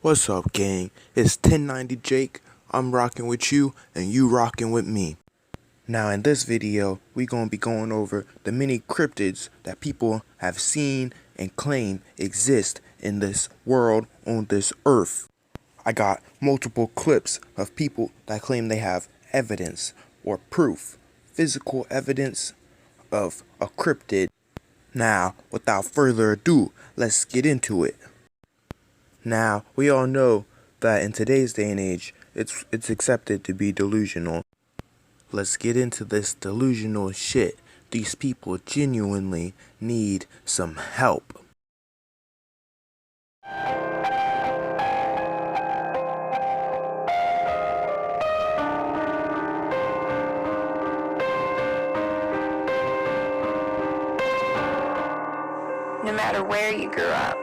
What's up, gang? It's 1090 Jake. I'm rocking with you, and you rocking with me. Now, in this video, we gonna be going over the many cryptids that people have seen and claim exist in this world on this earth. I got multiple clips of people that claim they have evidence or proof, physical evidence of a cryptid. Now, without further ado, let's get into it. Now, we all know that in today's day and age, it's accepted to be delusional. Let's get into this delusional shit. These people genuinely need some help. No matter where you grew up,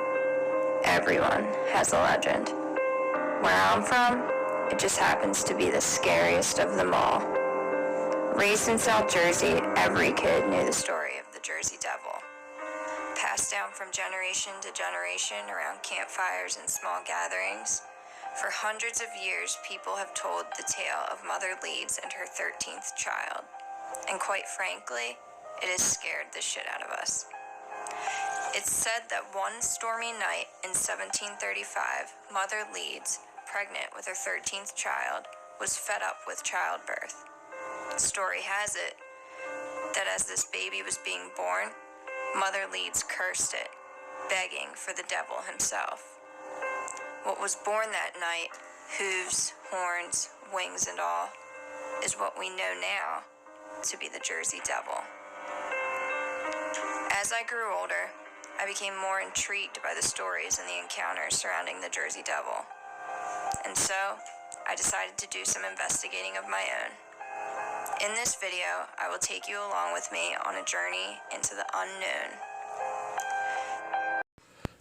everyone has a legend. Where I'm from, it just happens to be the scariest of them all. Raised in South Jersey, every kid knew the story of the Jersey Devil. Passed down from generation to generation around campfires and small gatherings, for hundreds of years people have told the tale of Mother Leeds and her 13th child. And quite frankly, it has scared the shit out of us. It's said that one stormy night in 1735, Mother Leeds, pregnant with her 13th child, was fed up with childbirth. Story has it that as this baby was being born, Mother Leeds cursed it, begging for the devil himself. What was born that night, hooves, horns, wings and all, is what we know now to be the Jersey Devil. As I grew older, I became more intrigued by the stories and the encounters surrounding the Jersey Devil. And so, I decided to do some investigating of my own. In this video, I will take you along with me on a journey into the unknown.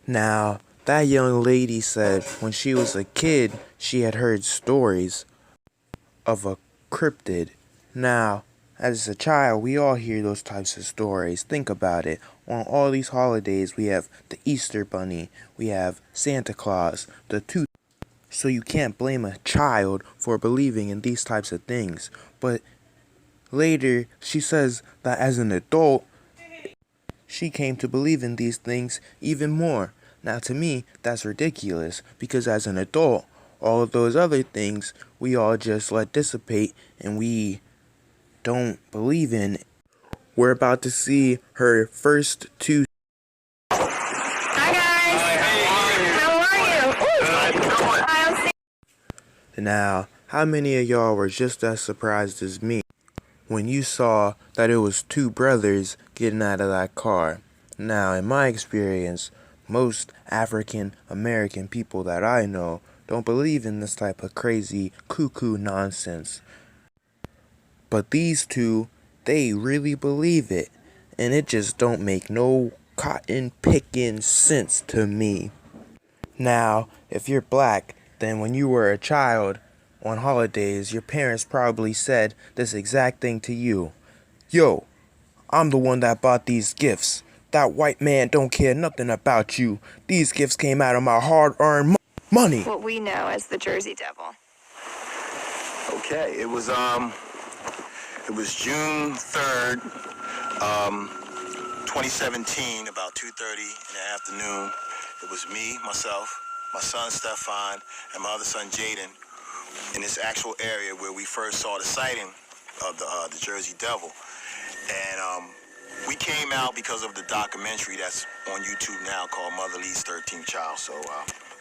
Now, that young lady said when she was a kid, she had heard stories of a cryptid. Now, as a child, we all hear those types of stories. Think about it. On all these holidays, we have the Easter Bunny, we have Santa Claus, the Tooth. So you can't blame a child for believing in these types of things. But later, she says that as an adult, she came to believe in these things even more. Now, to me, that's ridiculous, because as an adult, all of those other things, we all just let dissipate, and we don't believe in. We're about to see her first two. Hi guys! How are you? Now, how many of y'all were just as surprised as me when you saw that it was two brothers getting out of that car? Now, in my experience, most African American people that I know don't believe in this type of crazy cuckoo nonsense. But these two, they really believe it, and it just don't make no cotton picking sense to me. Now, if you're black, then when you were a child on holidays, your parents probably said this exact thing to you. Yo, I'm the one that bought these gifts. That white man don't care nothing about you. These gifts came out of my hard-earned money. What we know as the Jersey Devil. Okay, it was June 3rd, 2017, about 2:30 in the afternoon. It was me, myself, my son Stefan, and my other son Jaden in this actual area where we first saw the sighting of the Jersey Devil. And we came out because of the documentary that's on YouTube now called Mother Leeds' 13th Child. So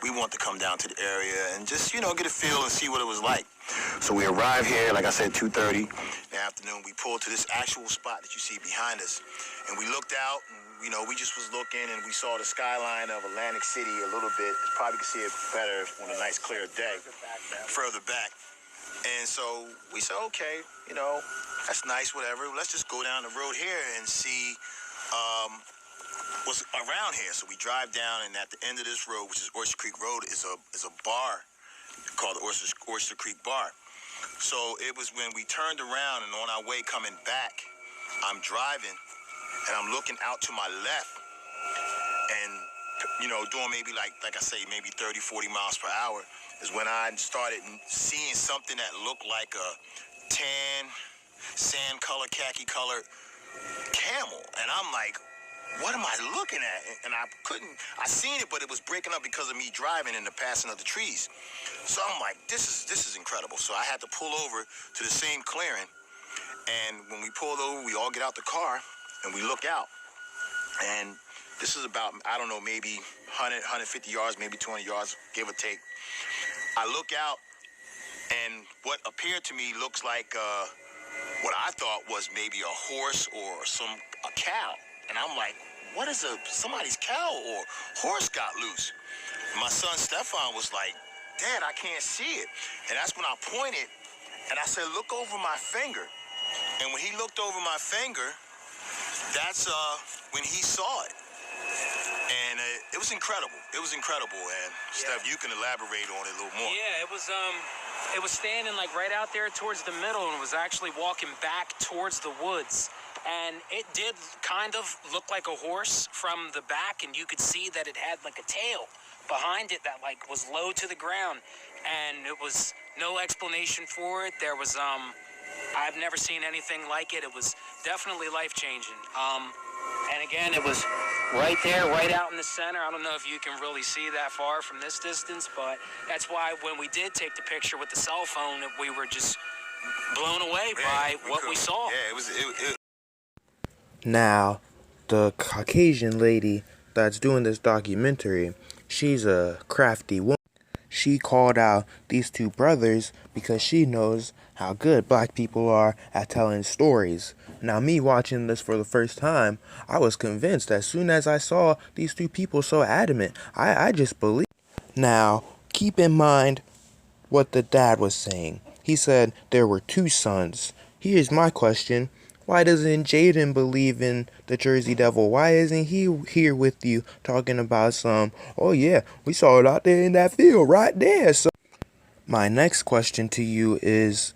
we want to come down to the area and just, get a feel and see what it was like. So we arrived here, like I said, 2:30 in the afternoon. We pulled to this actual spot that you see behind us. And we looked out, and, we just was looking, and we saw the skyline of Atlantic City a little bit. Probably could see it better on a nice, clear day. Further back. And so we said, okay, that's nice, whatever. Let's just go down the road here and see what's around here. So we drive down, and at the end of this road, which is Oyster Creek Road, is a bar called the Oyster Creek Bar. So it was when we turned around, and on our way coming back, I'm driving, and I'm looking out to my left, and you know, doing maybe like I say, maybe 30, 40 miles per hour, is when I started seeing something that looked like a tan, sand color, khaki color camel. And I'm like, what am I looking at? And I seen it, but it was breaking up because of me driving and the passing of the trees. So I'm like, this is incredible. So I had to pull over to the same clearing. And when we pulled over, we all get out the car and we look out. And this is about, I don't know, maybe 100, 150 yards, maybe 200 yards, give or take. I look out, and what appeared to me looks like what I thought was maybe a horse or a cow. And I'm like, what is somebody's cow or horse got loose? And my son Stefan was like, Dad, I can't see it. And that's when I pointed, and I said, look over my finger. And when he looked over my finger, that's when he saw it. And it was incredible. It was incredible. And Steph, you can elaborate on it a little more. Yeah, it was standing like right out there towards the middle and was actually walking back towards the woods. And it did kind of look like a horse from the back, and you could see that it had like a tail behind it that like was low to the ground, and it was no explanation for it. There was I've never seen anything like it. It was definitely life-changing. And again, it was right there, right out in the center. I don't know if you can really see that far from this distance, but that's why when we did take the picture with the cell phone, we were just blown away by what we saw. Yeah, it was. Now, the Caucasian lady that's doing this documentary, she's a crafty woman. She called out these two brothers because she knows how good black people are at telling stories. Now, me watching this for the first time, I was convinced as soon as I saw these two people so adamant. I just believed. Now, keep in mind what the dad was saying. He said there were two sons. Here's my question. Why doesn't Jaden believe in the Jersey Devil? Why isn't he here with you talking about oh yeah, we saw it out there in that field right there. So my next question to you is,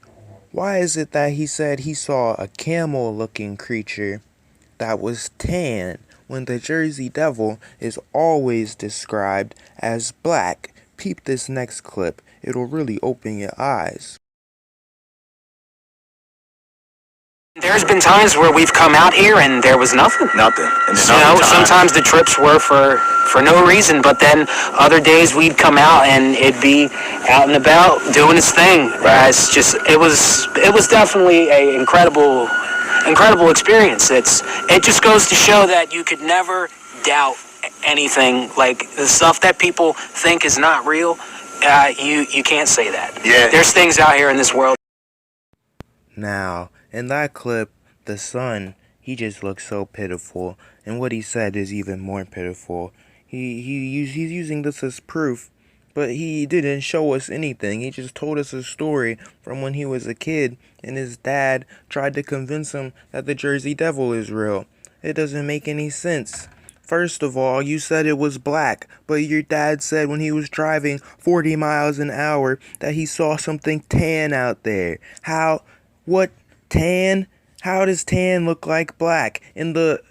why is it that he said he saw a camel-looking creature that was tan when the Jersey Devil is always described as black? Peep this next clip. It'll really open your eyes. There's been times where we've come out here and there was nothing. Nothing. And You know, sometimes the trips were for no reason, but then other days we'd come out and it'd be out and about doing its thing. Right. It's just it was definitely an incredible experience. It just goes to show that you could never doubt anything. Like the stuff that people think is not real, you can't say that. Yeah. There's things out here in this world. Now, in that clip, the son, he just looks so pitiful, and what he said is even more pitiful. He's using this as proof, but he didn't show us anything. He just told us a story from when he was a kid, and his dad tried to convince him that the Jersey Devil is real. It doesn't make any sense. First of all, you said it was black, but your dad said when he was driving 40 miles an hour that he saw something tan out there. What tan? How does tan look like black in the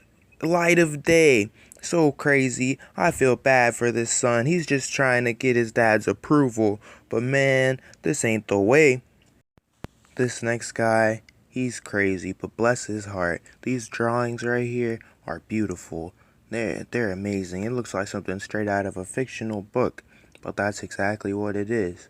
light of day? So crazy. I feel bad for this son. He's just trying to get his dad's approval. But man, this ain't the way. This next guy, he's crazy, but bless his heart. These drawings right here are beautiful. They're amazing. It looks like something straight out of a fictional book, but that's exactly what it is.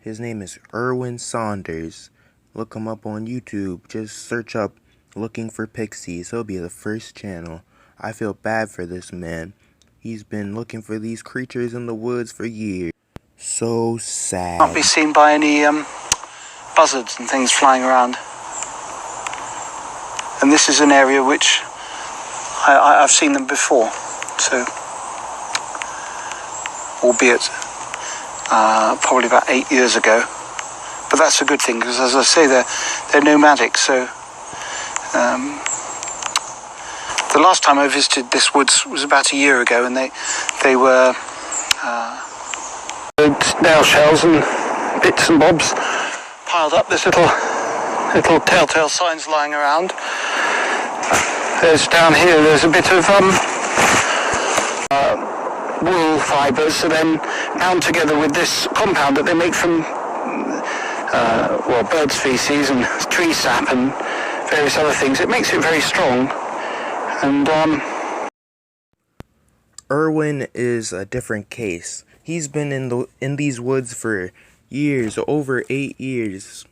His name is Erwin Saunders. Look him up on YouTube. Just search up Looking for Pixies. He'll be the first channel. I feel bad for this man. He's been looking for these creatures in the woods for years. So sad. Can't be seen by any buzzards and things flying around. And this is an area which I've seen them before. So, albeit probably about 8 years ago. But that's a good thing, because as I say, they're nomadic. So the last time I visited this woods was about a year ago, and they were snail shells and bits and bobs piled up. There's little telltale signs lying around. There's down here. There's a bit of wool fibres are then bound together with this compound that they make from bird species and tree sap and various other things. It makes it very strong. And Irwin is a different case. He's been in these woods for years, over 8 years,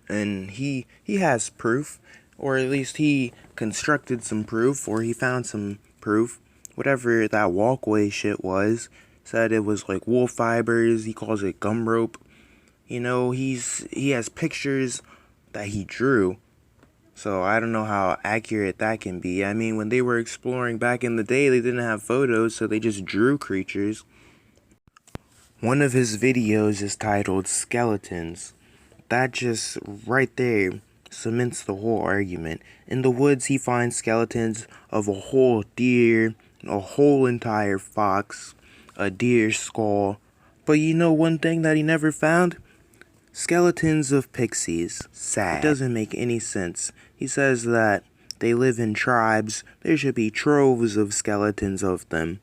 and he has proof, or at least he constructed some proof, or he found some proof. Whatever that walkway shit was, said it was like wool fibers. He calls it gum rope. You know, he has pictures that he drew. So I don't know how accurate that can be. I mean, when they were exploring back in the day, they didn't have photos, so they just drew creatures. One of his videos is titled Skeletons. That just right there cements the whole argument. In the woods, he finds skeletons of a whole deer, a whole entire fox, a deer skull. But you know one thing that he never found? Skeletons of pixies. Sad. It doesn't make any sense. He says that they live in tribes. There should be troves of skeletons of them.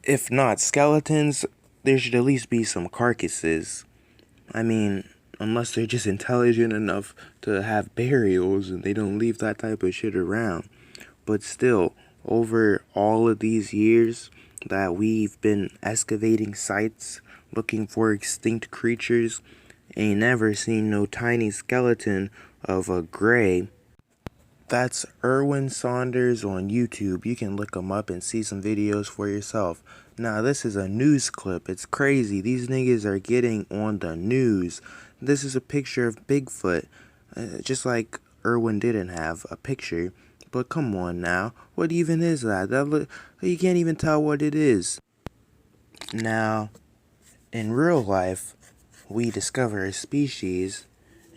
If not skeletons, there should at least be some carcasses. I mean, unless they're just intelligent enough to have burials and they don't leave that type of shit around. But still, over all of these years that we've been excavating sites, looking for extinct creatures, ain't never seen no tiny skeleton of a gray. That's Irwin Saunders on YouTube. You can look him up and see some videos for yourself. Now, this is a news clip. It's crazy. These niggas are getting on the news. This is a picture of Bigfoot. Just like Irwin didn't have a picture. But come on now. What even is that? You can't even tell what it is. Now, in real life, we discover a species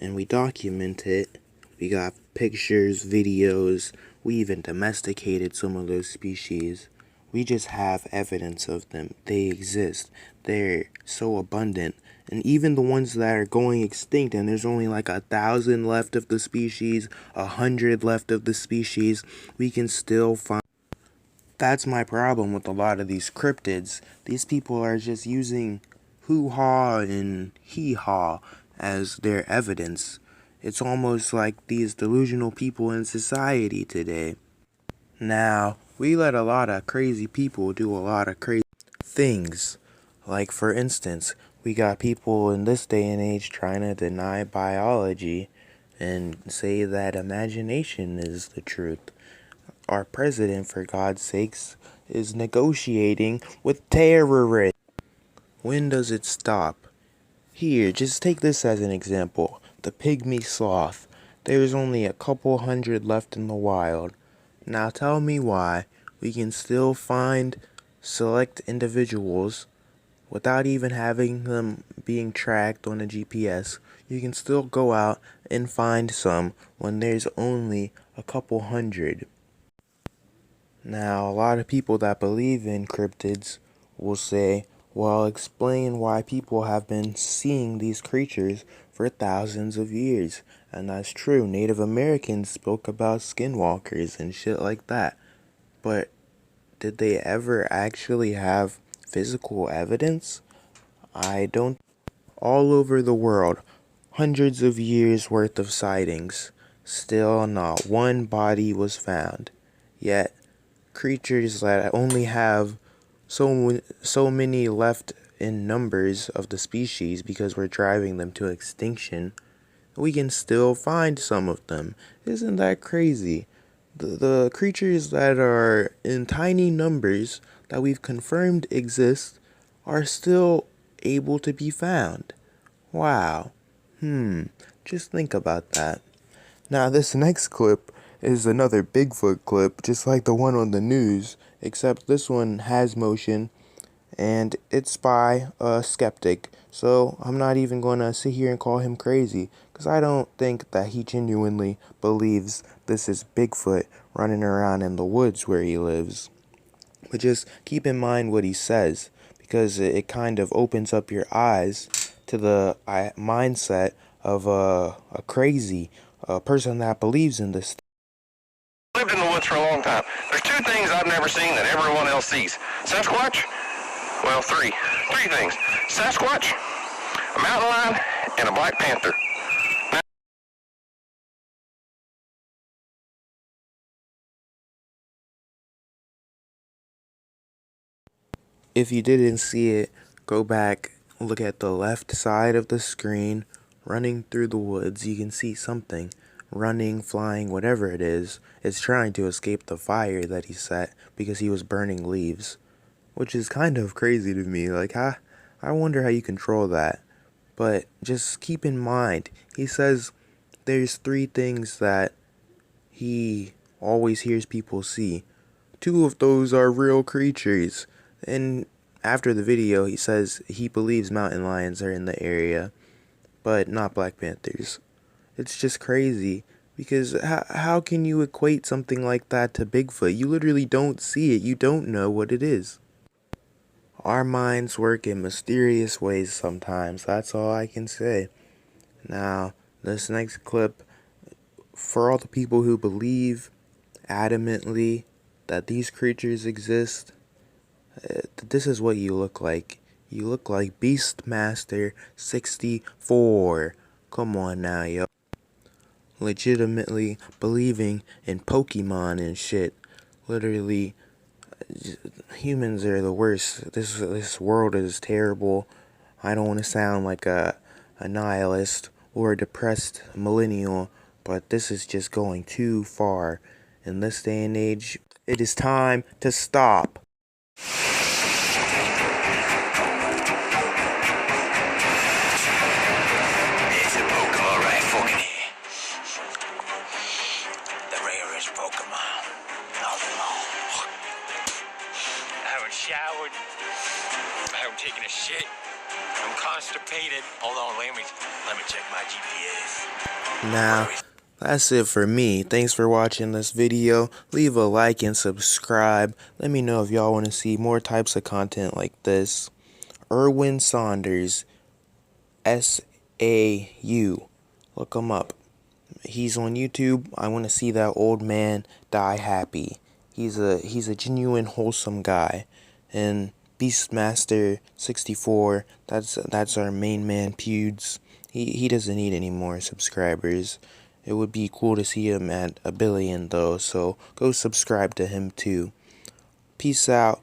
and we document it. We got pictures, videos. We even domesticated some of those species. We just have evidence of them. They exist. They're so abundant. And even the ones that are going extinct, and there's only like 1,000 left of the species, 100 left of the species, we can still find. That's my problem with a lot of these cryptids. These people are just using hoo-ha and hee-haw as their evidence. It's almost like these delusional people in society today. Now, we let a lot of crazy people do a lot of crazy things. Like, for instance, we got people in this day and age trying to deny biology and say that imagination is the truth. Our president, for God's sakes, is negotiating with terrorists. When does it stop? Here, just take this as an example. The pygmy sloth. There's only a couple hundred left in the wild. Now tell me why we can still find select individuals without even having them being tracked on a GPS. You can still go out and find some when there's only a couple hundred. Now, a lot of people that believe in cryptids will say, well, explain why people have been seeing these creatures for thousands of years. And that's true. Native Americans spoke about skinwalkers and shit like that. But did they ever actually have physical evidence? I don't. All over the world, hundreds of years worth of sightings. Still not one body was found. Yet, creatures that only have so many left in numbers of the species because we're driving them to extinction, we can still find some of them. Isn't that crazy? The creatures that are in tiny numbers that we've confirmed exist are still able to be found. Wow. Just think about that. Now, this next clip is another Bigfoot clip, just like the one on the news, except this one has motion, and it's by a skeptic. So I'm not even going to sit here and call him crazy, because I don't think that he genuinely believes this is Bigfoot running around in the woods where he lives. But just keep in mind what he says, because it kind of opens up your eyes to the mindset of a crazy person that believes in this. Lived in the woods woods for a long time. There's two things I've never seen that everyone else sees. Sasquatch, well, three things. Sasquatch, a mountain lion, and a black panther. If you didn't see it, go back, look at the left side of the screen. Running through the woods, you can see something. Running, flying, whatever it is, it's trying to escape the fire that he set because he was burning leaves. Which is kind of crazy to me. Like, I wonder how you control that. But just keep in mind, he says there's three things that he always hears people see. Two of those are real creatures. And after the video, he says he believes mountain lions are in the area, but not black panthers. It's just crazy, because how can you equate something like that to Bigfoot? You literally don't see it. You don't know what it is. Our minds work in mysterious ways sometimes. That's all I can say. Now, this next clip, for all the people who believe adamantly that these creatures exist, this is what you look like. You look like Beastmaster 64. Come on now, yo. Legitimately believing in Pokemon and shit. Literally, humans are the worst. This world is terrible. I don't want to sound like a nihilist or a depressed millennial, but this is just going too far. In this day and age, it is time to stop. It's a Pokemon right fucking here. The rarest Pokemon of them all. I haven't showered. I haven't taken a shit. I'm constipated. Hold on, let me check my GPS. Now, that's it for me. Thanks for watching this video. Leave a like and subscribe. Let me know if y'all want to see more types of content like this. Erwin Saunders, S-A-U. Look him up. He's on YouTube. I want to see that old man die happy. He's a genuine wholesome guy. And Beastmaster 64, that's our main man Pewds. He doesn't need any more subscribers. It would be cool to see him at 1 billion though, so go subscribe to him too. Peace out.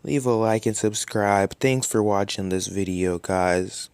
Leave a like and subscribe. Thanks for watching this video, guys.